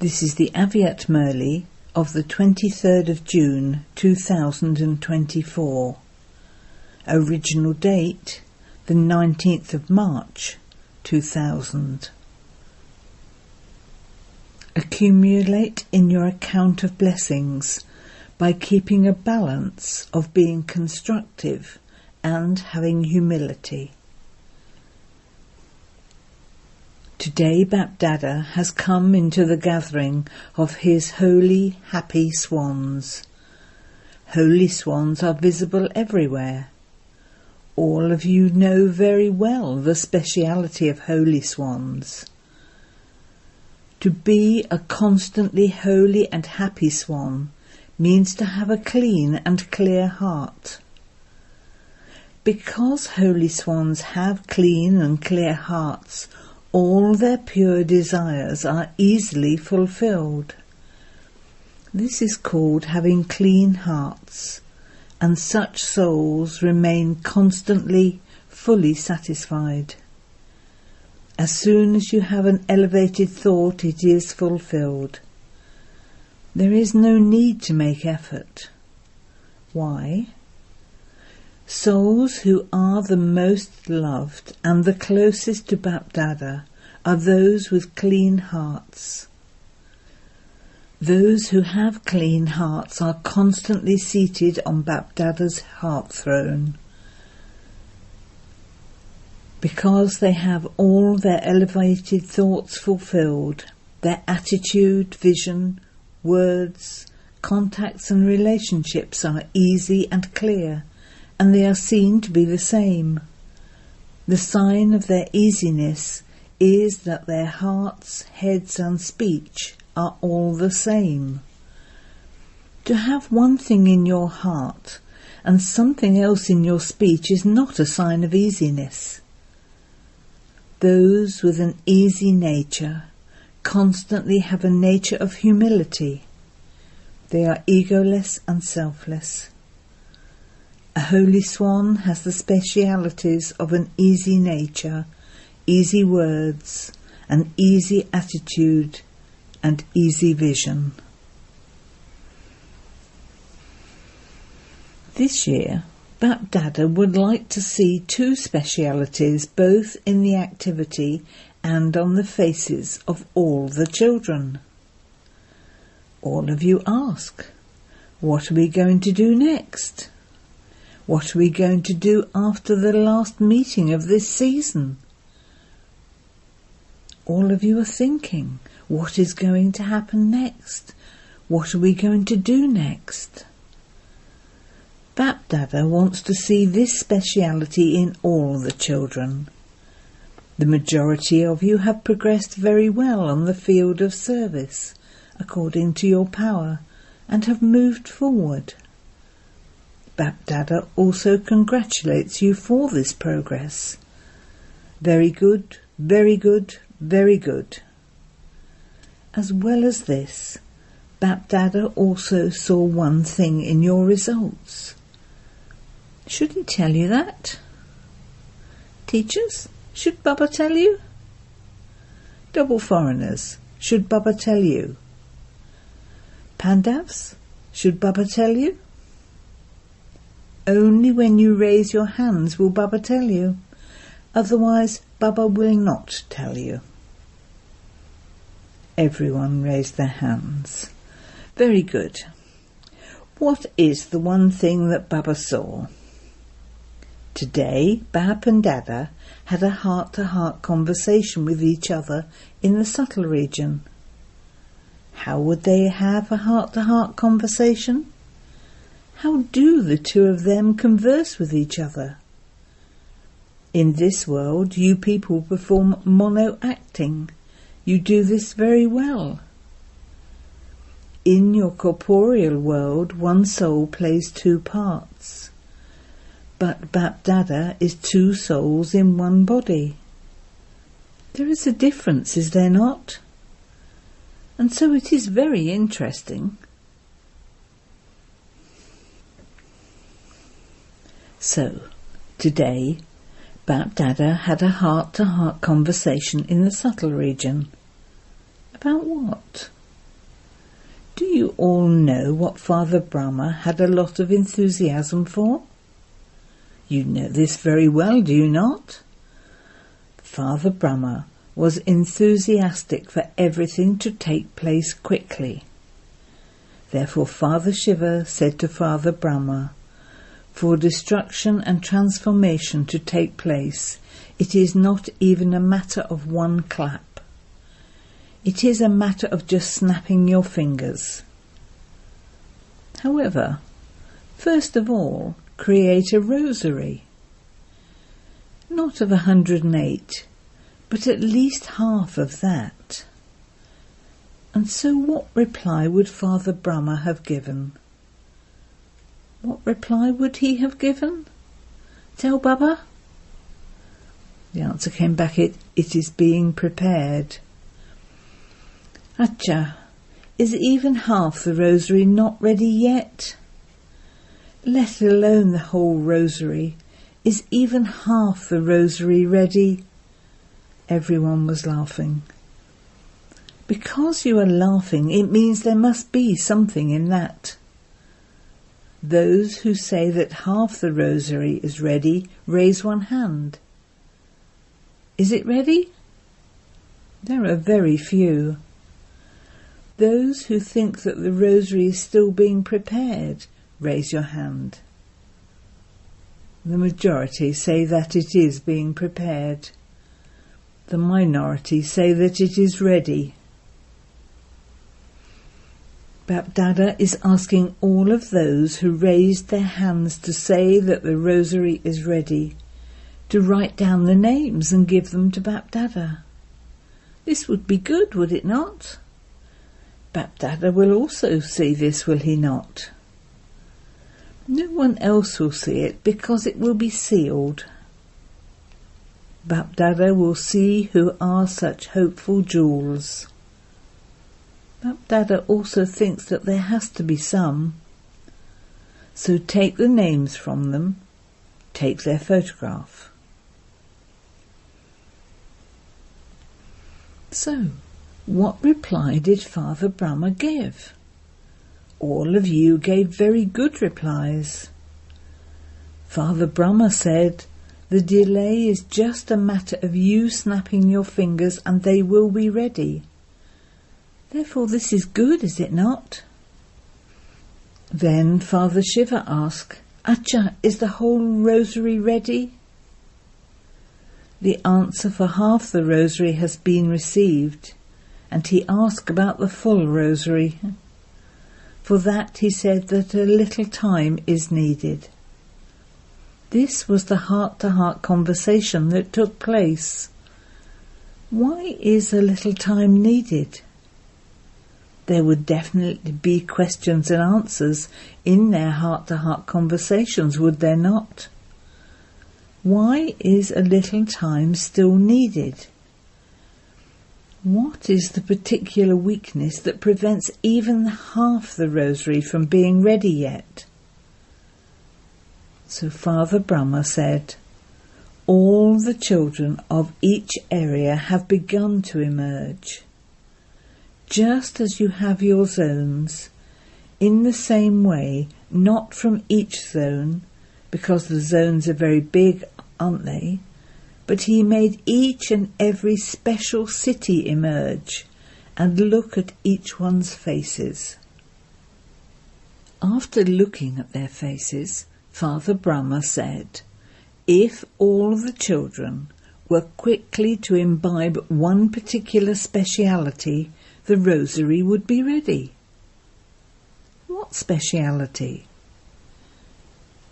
This is the Avyakt Murli of the 23rd of June 2024. Original date the 19th of March 2000. Accumulate in your account of blessings by keeping a balance of being constructive and having humility. Today BapDada has come into the gathering of his holy, happy swans. Holy swans are visible everywhere. All of you know very well the speciality of holy swans. To be a constantly holy and happy swan means to have a clean and clear heart. Because holy swans have clean and clear hearts, all their pure desires are easily fulfilled. This is called having clean hearts, and such souls remain constantly fully satisfied. As soon as you have an elevated thought, it is fulfilled. There is no need to make effort. Why? Souls who are the most loved and the closest to BapDada are those with clean hearts. Those who have clean hearts are constantly seated on BapDada's heart throne. Because they have all their elevated thoughts fulfilled, their attitude, vision, words, contacts and relationships are easy and clear, and they are seen to be the same. The sign of their easiness is that their hearts, heads and speech are all the same. To have one thing in your heart and something else in your speech is not a sign of easiness. Those with an easy nature constantly have a nature of humility. They are egoless and selfless. A holy swan has the specialities of an easy nature, easy words, an easy attitude, and easy vision. This year, BapDada would like to see two specialities both in the activity and on the faces of all the children. All of you ask, what are we going to do next? What are we going to do after the last meeting of this season? All of you are thinking, what is going to happen next? What are we going to do next? BapDada wants to see this speciality in all the children. The majority of you have progressed very well on the field of service, according to your power, and have moved forward. BapDada also congratulates you for this progress. Very good, very good, very good. As well as this, BapDada also saw one thing in your results. Should he tell you that? Teachers, should Baba tell you? Double foreigners, should Baba tell you? Pandavs, should Baba tell you? Only when you raise your hands will Baba tell you. Otherwise, Baba will not tell you. Everyone raised their hands. Very good. What is the one thing that Baba saw? Today, Bap and Dada had a heart-to-heart conversation with each other in the subtle region. How would they have a heart-to-heart conversation? How do the two of them converse with each other? In this world, you people perform mono-acting. You do this very well. In your corporeal world, one soul plays two parts. But BapDada is two souls in one body. There is a difference, is there not? And so it is very interesting. So, today, BapDada had a heart-to-heart conversation in the subtle region. About what? Do you all know what Father Brahma had a lot of enthusiasm for? You know this very well, do you not? Father Brahma was enthusiastic for everything to take place quickly. Therefore Father Shiva said to Father Brahma, "For destruction and transformation to take place, it is not even a matter of one clap. It is a matter of just snapping your fingers. However, first of all, create a rosary. Not of 108, but at least half of that." And so what reply would Father Brahma have given? What reply would he have given? Tell Baba? The answer came back, it is being prepared. Acha, is even half the rosary not ready yet? Let alone the whole rosary. Is even half the rosary ready? Everyone was laughing. Because you are laughing, it means there must be something in that. Those who say that half the rosary is ready, raise one hand. Is it ready? There are very few. Those who think that the rosary is still being prepared, raise your hand. The majority say that it is being prepared. The minority say that it is ready. BapDada is asking all of those who raised their hands to say that the rosary is ready to write down the names and give them to BapDada. This would be good, would it not? BapDada will also see this, will he not? No one else will see it because it will be sealed. BapDada will see who are such hopeful jewels. BapDada also thinks that there has to be some. So take the names from them, take their photograph. So, what reply did Father Brahma give? All of you gave very good replies. Father Brahma said, "The delay is just a matter of you snapping your fingers and they will be ready. Therefore this is good, is it not?" Then Father Shiva asked, "Acha, is the whole rosary ready?" The answer for half the rosary has been received, and he asked about the full rosary. For that he said that a little time is needed. This was the heart-to-heart conversation that took place. Why is a little time needed? There would definitely be questions and answers in their heart-to-heart conversations, would there not? Why is a little time still needed? What is the particular weakness that prevents even half the rosary from being ready yet? So Father Brahma said, "All the children of each area have begun to emerge. Just as you have your zones, in the same way, not from each zone, because the zones are very big, aren't they? But he made each and every special city emerge, and look at each one's faces." After looking at their faces, Father Brahma said, if all the children were quickly to imbibe one particular speciality, the rosary would be ready. What speciality?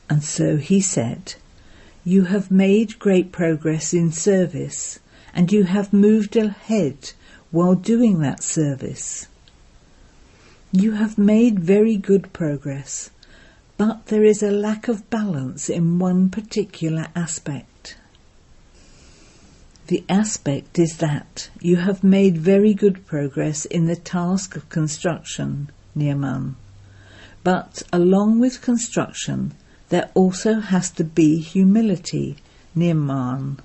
And so he said, "You have made great progress in service, and you have moved ahead while doing that service. You have made very good progress, but there is a lack of balance in one particular aspect. The aspect is that you have made very good progress in the task of construction, Nirman, but along with construction, there also has to be humility, Nirman.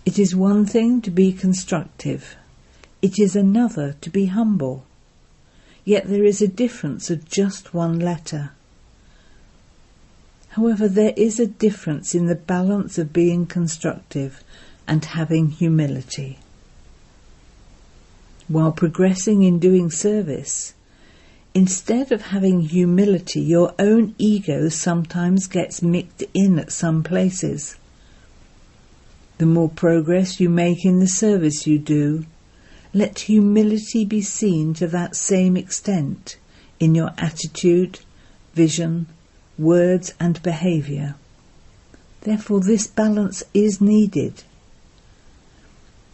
It is one thing to be constructive. It is another to be humble. yet there is a difference of just one letter. However, there is a difference in the balance of being constructive and having humility. While progressing in doing service, instead of having humility, your own ego sometimes gets mixed in at some places. The more progress you make in the service you do, let humility be seen to that same extent in your attitude, vision, words and behaviour. Therefore, this balance is needed.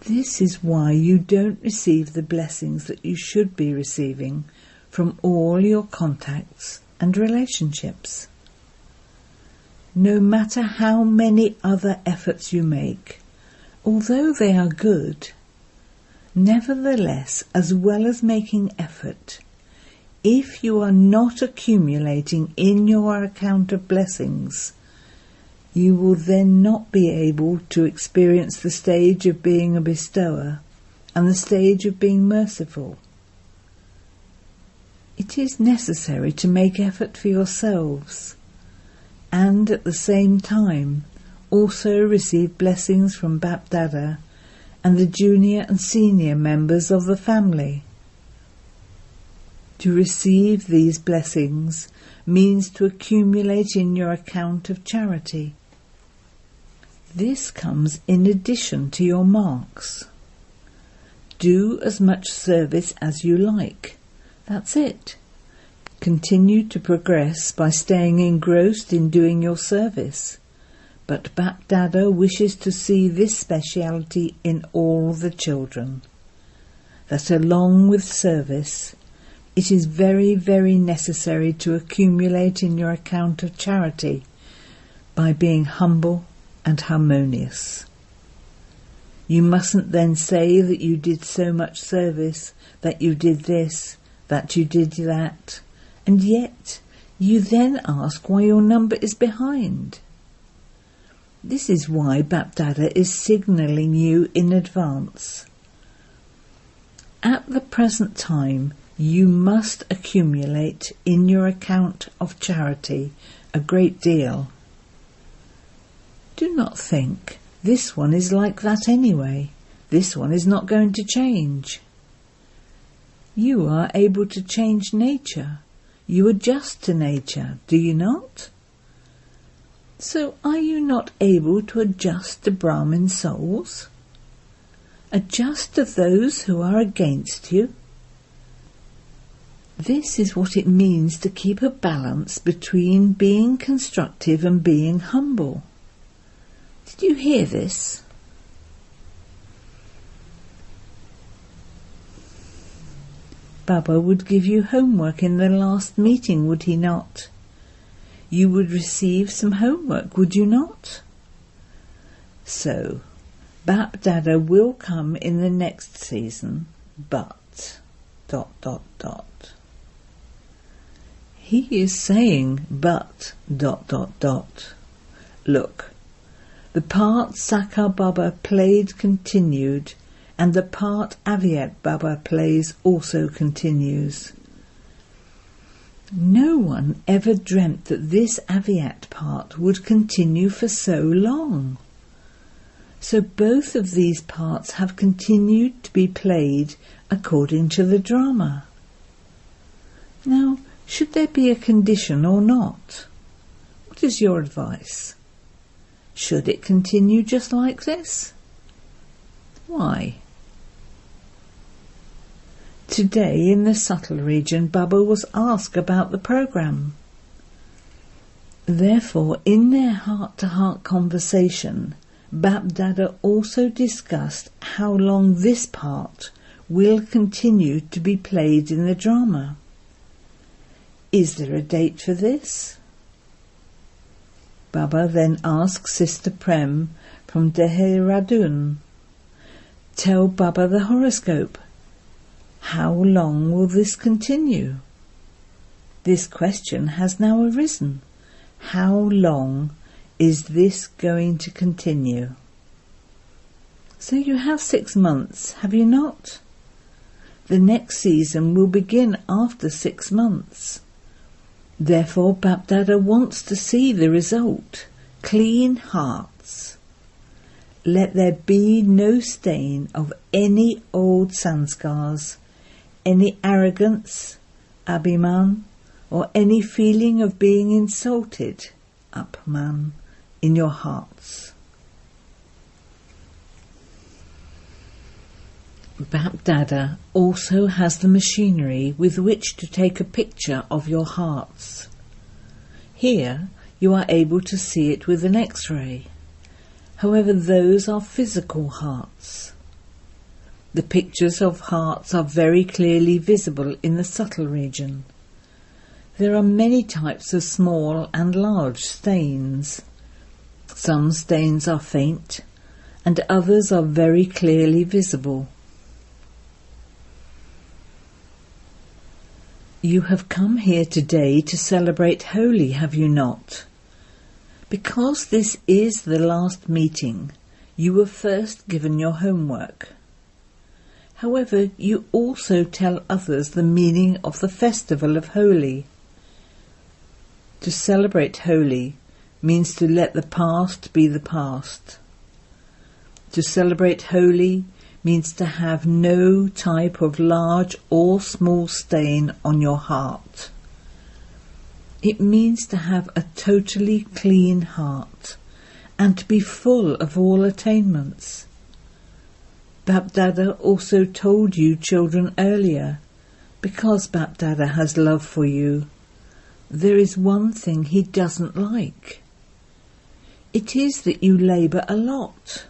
This is why you don't receive the blessings that you should be receiving from all your contacts and relationships. No matter how many other efforts you make, although they are good, nevertheless, as well as making effort, if you are not accumulating in your account of blessings, you will then not be able to experience the stage of being a bestower and the stage of being merciful. It is necessary to make effort for yourselves and at the same time also receive blessings from BapDada and the junior and senior members of the family. To receive these blessings means to accumulate in your account of charity. This comes in addition to your marks. Do as much service as you like. That's it. Continue to progress by staying engrossed in doing your service. But BapDada wishes to see this speciality in all the children. That along with service, it is very, very necessary to accumulate in your account of charity by being humble and harmonious. You mustn't then say that you did so much service, that you did this, that you did that, and yet you then ask why your number is behind. This is why BapDada is signalling you in advance. At the present time, you must accumulate in your account of charity a great deal. Do not think, this one is like that anyway. This one is not going to change. You are able to change nature. You adjust to nature, do you not? So are you not able to adjust to Brahmin souls? Adjust to those who are against you? This is what it means to keep a balance between being constructive and being humble. Did you hear this? Baba would give you homework in the last meeting, would he not? You would receive some homework, would you not? So, BapDada will come in the next season, but... ... He is saying, but... ... Look, the part Sakar Baba played continued, and the part Avyakt Baba plays also continues. No one ever dreamt that this Avyakt part would continue for so long. So both of these parts have continued to be played according to the drama. Now, should there be a condition or not? What is your advice? Should it continue just like this? Why? Today in the subtle region, Baba was asked about the program. Therefore, in their heart-to-heart conversation, BapDada also discussed how long this part will continue to be played in the drama. Is there a date for this? Baba then asked Sister Prem from Dehradun, tell Baba the horoscope. How long will this continue? This question has now arisen. How long is this going to continue? So you have 6 months, have you not? The next season will begin after 6 months. Therefore, BapDada wants to see the result. Clean hearts. Let there be no stain of any old sanskars, any arrogance, abhiman, or any feeling of being insulted, apman, in your hearts. BapDada also has the machinery with which to take a picture of your hearts. Here you are able to see it with an X-ray. However, those are physical hearts. The pictures of hearts are very clearly visible in the subtle region. There are many types of small and large stains. Some stains are faint, and others are very clearly visible. You have come here today to celebrate Holi, have you not? Because this is the last meeting, you were first given your homework. However, you also tell others the meaning of the festival of Holi. To celebrate Holi means to let the past be the past. To celebrate Holi means to have no type of large or small stain on your heart. It means to have a totally clean heart and to be full of all attainments. BapDada also told you children earlier, because BapDada has love for you, there is one thing he doesn't like. It is that you labour a lot.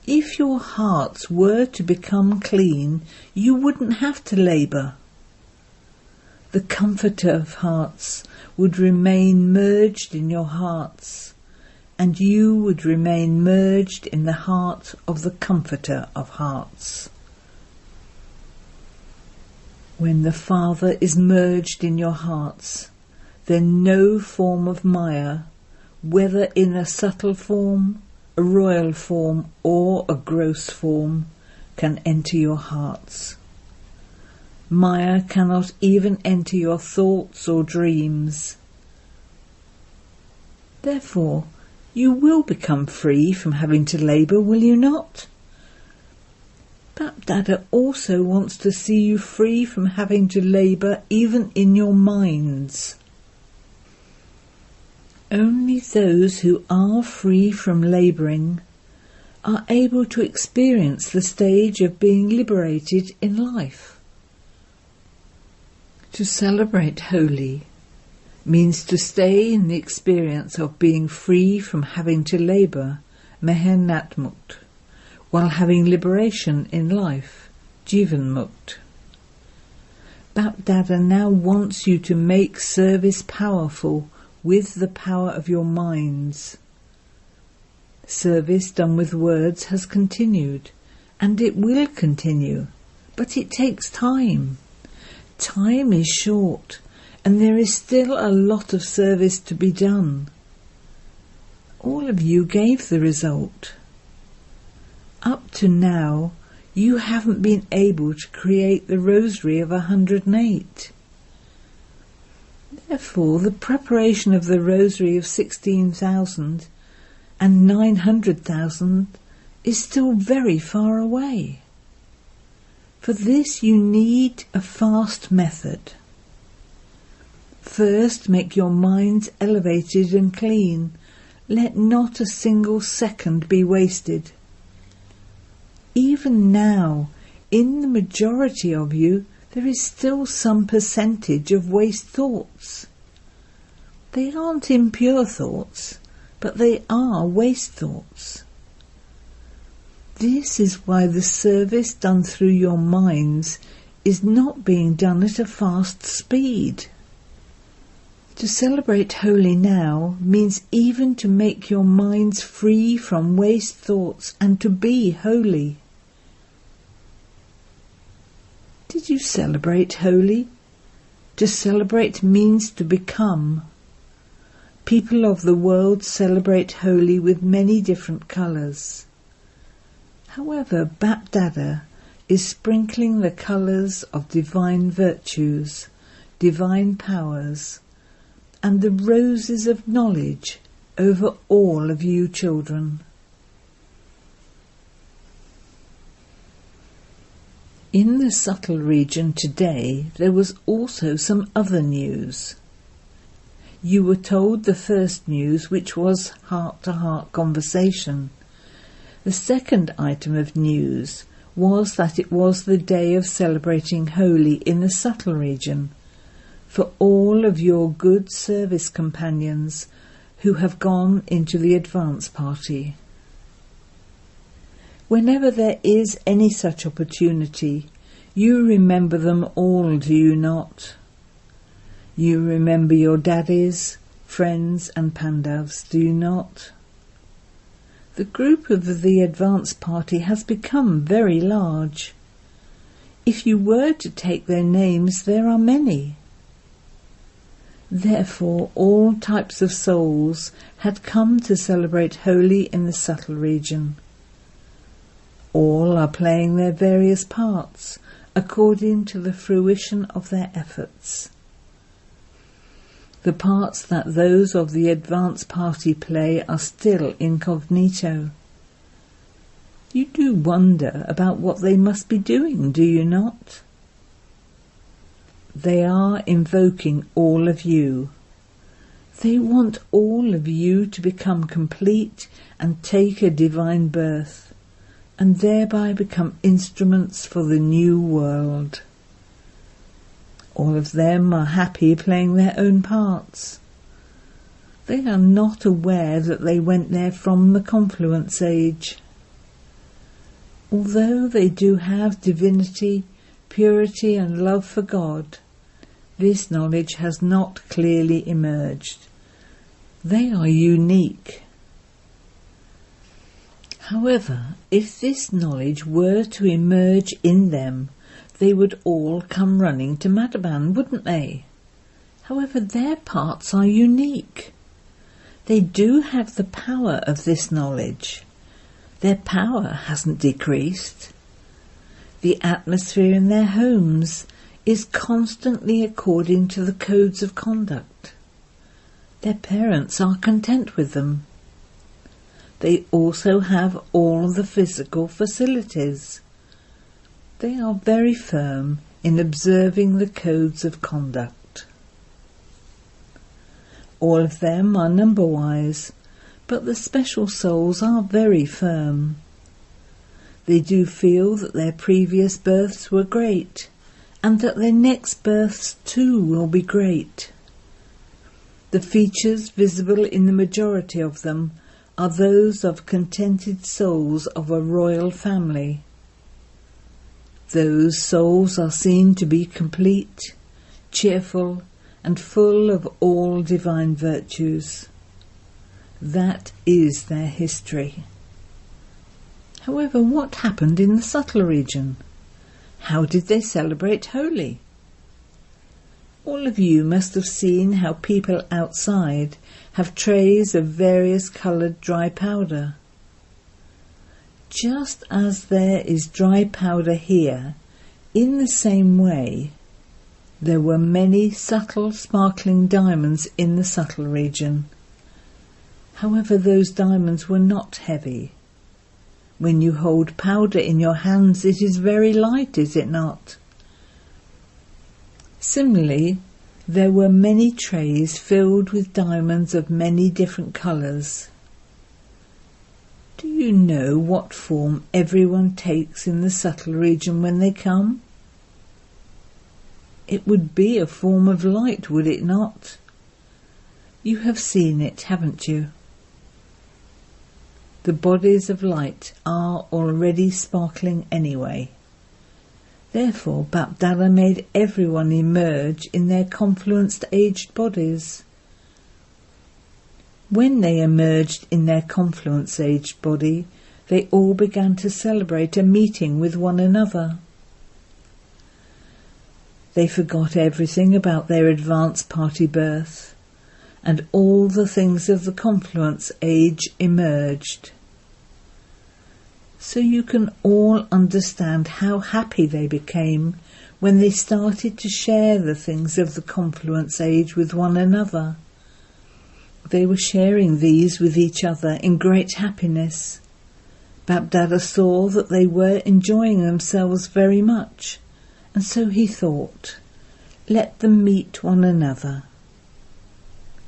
If your hearts were to become clean, you wouldn't have to labour. The comforter of hearts would remain merged in your hearts, and you would remain merged in the heart of the comforter of hearts. When the Father is merged in your hearts, then no form of Maya, whether in a subtle form, a royal form, or a gross form, can enter your hearts. Maya cannot even enter your thoughts or dreams. Therefore, you will become free from having to labour, will you not? BapDada also wants to see you free from having to labour even in your minds. Only those who are free from labouring are able to experience the stage of being liberated in life. To celebrate Holi means to stay in the experience of being free from having to labour, mehnatmukt, while having liberation in life, jivanmukt. BapDada now wants you to make service powerful with the power of your minds. Service done with words has continued, and it will continue, but it takes time. Time is short, and there is still a lot of service to be done. All of you gave the result. Up to now, you haven't been able to create the rosary of 108. Therefore, the preparation of the rosary of 16,000 and 900,000 is still very far away. For this you need a fast method. First, make your minds elevated and clean. Let not a single second be wasted. Even now, in the majority of you, there is still some percentage of waste thoughts. They aren't impure thoughts, but they are waste thoughts. This is why the service done through your minds is not being done at a fast speed. To celebrate Holi now means even to make your minds free from waste thoughts and to be holy. Did you celebrate Holi? To celebrate means to become. People of the world celebrate Holi with many different colours. However, BapDada is sprinkling the colours of divine virtues, divine powers, and the roses of knowledge over all of you children. In the subtle region today, there was also some other news. You were told the first news, which was heart-to-heart conversation. The second item of news was that it was the day of celebrating Holi in the subtle region for all of your good service companions who have gone into the advance party. Whenever there is any such opportunity, you remember them all, do you not? You remember your daddies, friends and pandavs, do you not? The group of the advance party has become very large. If you were to take their names, there are many. Therefore, all types of souls had come to celebrate Holi in the subtle region. All are playing their various parts according to the fruition of their efforts. The parts that those of the advance party play are still incognito. You do wonder about what they must be doing, do you not? They are invoking all of you. They want all of you to become complete and take a divine birth, and thereby become instruments for the new world. All of them are happy playing their own parts. They are not aware that they went there from the confluence age. Although they do have divinity, purity and love for God, this knowledge has not clearly emerged. They are unique. However, if this knowledge were to emerge in them, they would all come running to Madhaban, wouldn't they? However, their parts are unique. They do have the power of this knowledge. Their power hasn't decreased. The atmosphere in their homes is constantly according to the codes of conduct. Their parents are content with them. They also have all the physical facilities. They are very firm in observing the codes of conduct. All of them are number-wise, but the special souls are very firm. They do feel that their previous births were great, and that their next births too will be great. The features visible in the majority of them are those of contented souls of a royal family. Those souls are seen to be complete, cheerful, and full of all divine virtues. That is their history. However, what happened in the subtle region? How did they celebrate Holi? All of you must have seen how people outside have trays of various coloured dry powder. Just as there is dry powder here, in the same way, there were many subtle sparkling diamonds in the subtle region. However, those diamonds were not heavy. When you hold powder in your hands, it is very light, is it not? Similarly, there were many trays filled with diamonds of many different colours. Do you know what form everyone takes in the subtle region when they come? It would be a form of light, would it not? You have seen it, haven't you? The bodies of light are already sparkling anyway. Therefore, BapDada made everyone emerge in their confluenced-aged bodies. When they emerged in their confluence-aged body, they all began to celebrate a meeting with one another. They forgot everything about their advance party birth, and all the things of the confluence age emerged. so you can all understand how happy they became when they started to share the things of the confluence age with one another. They were sharing these with each other in great happiness. BapDada saw that they were enjoying themselves very much, and so he thought, let them meet one another.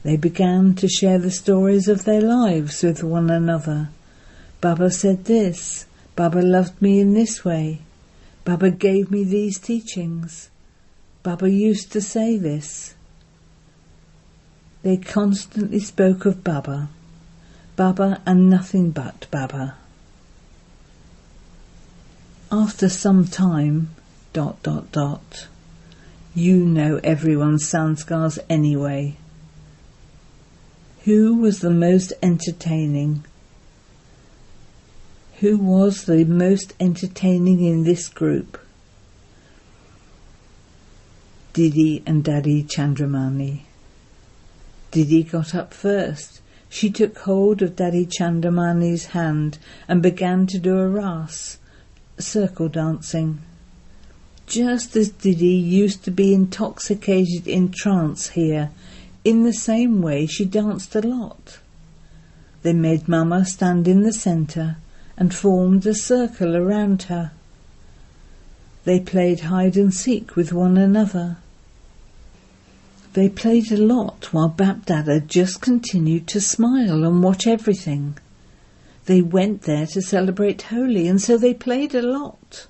They began to share the stories of their lives with one another. Baba said this, Baba loved me in this way, Baba gave me these teachings, Baba used to say this. They constantly spoke of Baba, Baba and nothing but Baba. After some time, ... You know everyone's sanskars anyway. Who was the most entertaining? Who was the most entertaining in this group? Didi and Daddy Chandramani. Didi got up first. She took hold of Daddy Chandramani's hand and began to do a ras, circle dancing. Just as Didi used to be intoxicated in trance here, in the same way she danced a lot. They made Mama stand in the centre and formed a circle around her. They played hide and seek with one another. They played a lot while BapDada just continued to smile and watch everything. They went there to celebrate Holi, and so they played a lot.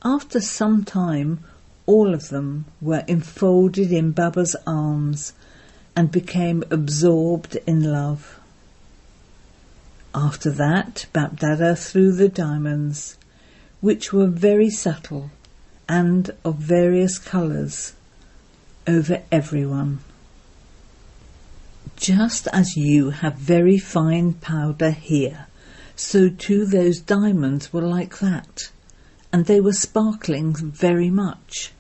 After some time, all of them were enfolded in Baba's arms and became absorbed in love. After that, BapDada threw the diamonds, which were very subtle and of various colours, over everyone. Just as you have very fine powder here, so too those diamonds were like that, and they were sparkling very much.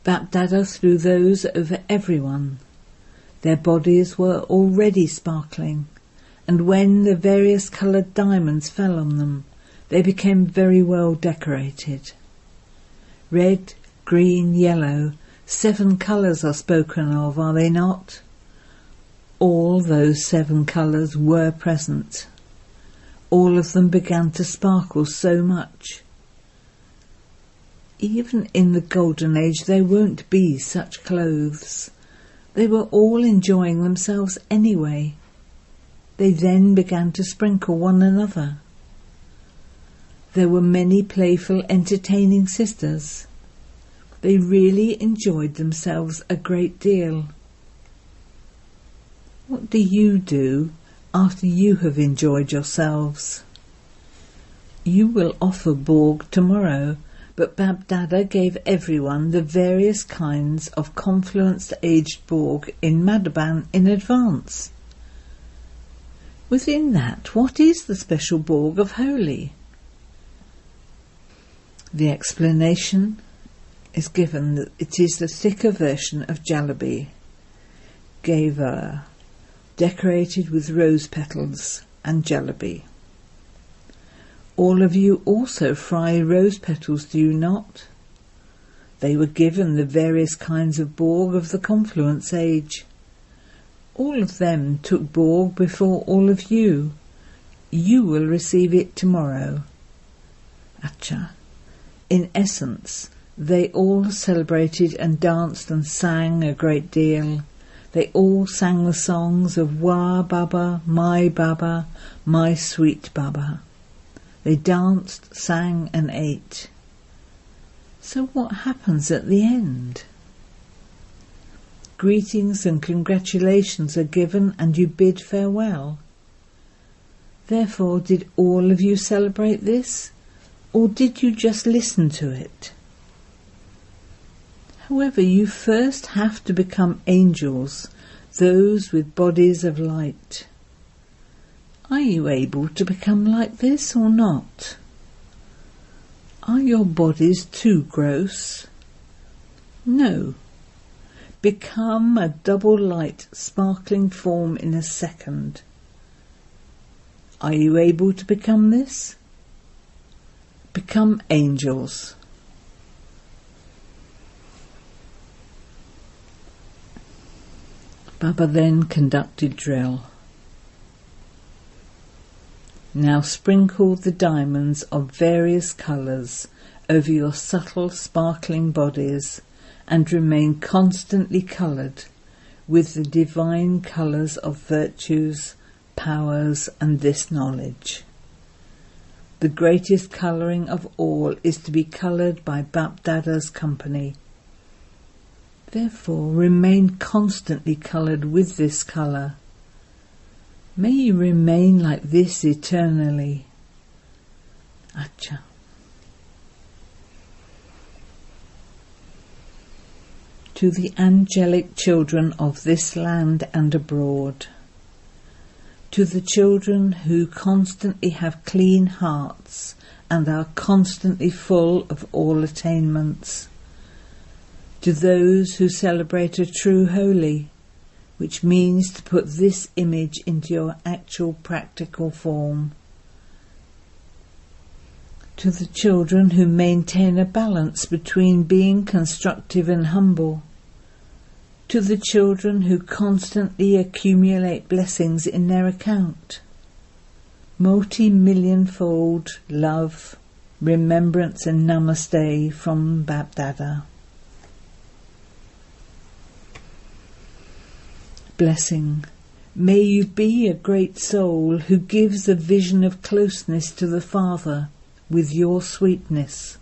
BapDada threw those over everyone. Their bodies were already sparkling, and when the various coloured diamonds fell on them, they became very well decorated. Red, green, yellow, 7 colours are spoken of, are they not? All those 7 colours were present. All of them began to sparkle so much. Even in the golden age there won't be such clothes. They were all enjoying themselves anyway. They then began to sprinkle one another. There were many playful, entertaining sisters. They really enjoyed themselves a great deal. What do you do after you have enjoyed yourselves? You will offer Borg tomorrow, but BapDada gave everyone the various kinds of confluence-aged Borg in Madhaban in advance. Within that, what is the special Borg of Holi? The explanation is given that it is the thicker version of jalebi, gava, decorated with rose petals and jalebi. All of you also fry rose petals, do you not? They were given the various kinds of Borg of the confluence age. All of them took Borg before all of you. You will receive it tomorrow. Acha. In essence, they all celebrated and danced and sang a great deal. They all sang the songs of Wa Baba, my sweet Baba. They danced, sang and ate. So what happens at the end? Greetings and congratulations are given and you bid farewell. Therefore, did all of you celebrate this, or did you just listen to it? However, you first have to become angels, those with bodies of light. Are you able to become like this or not? Are your bodies too gross? No. Become a double light, sparkling form in a second. Are you able to become this? Become angels. Baba then conducted drill. Now sprinkle the diamonds of various colours over your subtle sparkling bodies and remain constantly coloured with the divine colours of virtues, powers and this knowledge. The greatest colouring of all is to be coloured by BapDada's company. Therefore remain constantly coloured with this colour. May you remain like this eternally. Acha. To the angelic children of this land and abroad, to the children who constantly have clean hearts and are constantly full of all attainments, to those who celebrate a true holy, which means to put this image into your actual practical form. To the children who maintain a balance between being constructive and humble. To the children who constantly accumulate blessings in their account. Multi-millionfold love, remembrance and namaste from BapDada. Blessing. May you be a great soul who gives a vision of closeness to the Father with your sweetness.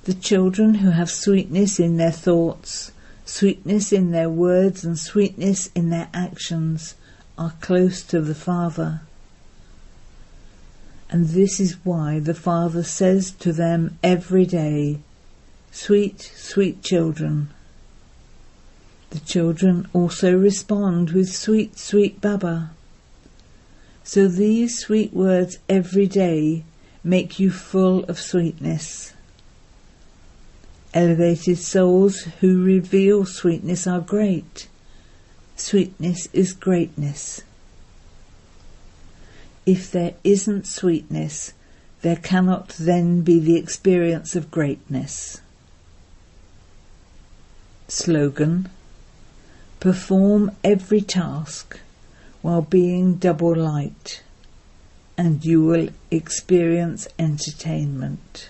The children who have sweetness in their thoughts, sweetness in their words and sweetness in their actions are close to the Father. And this is why the Father says to them every day, "Sweet, sweet children." The children also respond with "Sweet, sweet Baba." So these sweet words every day make you full of sweetness. Elevated souls who reveal sweetness are great. Sweetness is greatness. If there isn't sweetness, there cannot then be the experience of greatness. Slogan: perform every task while being double light, and you will experience entertainment.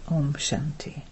Om Shanti.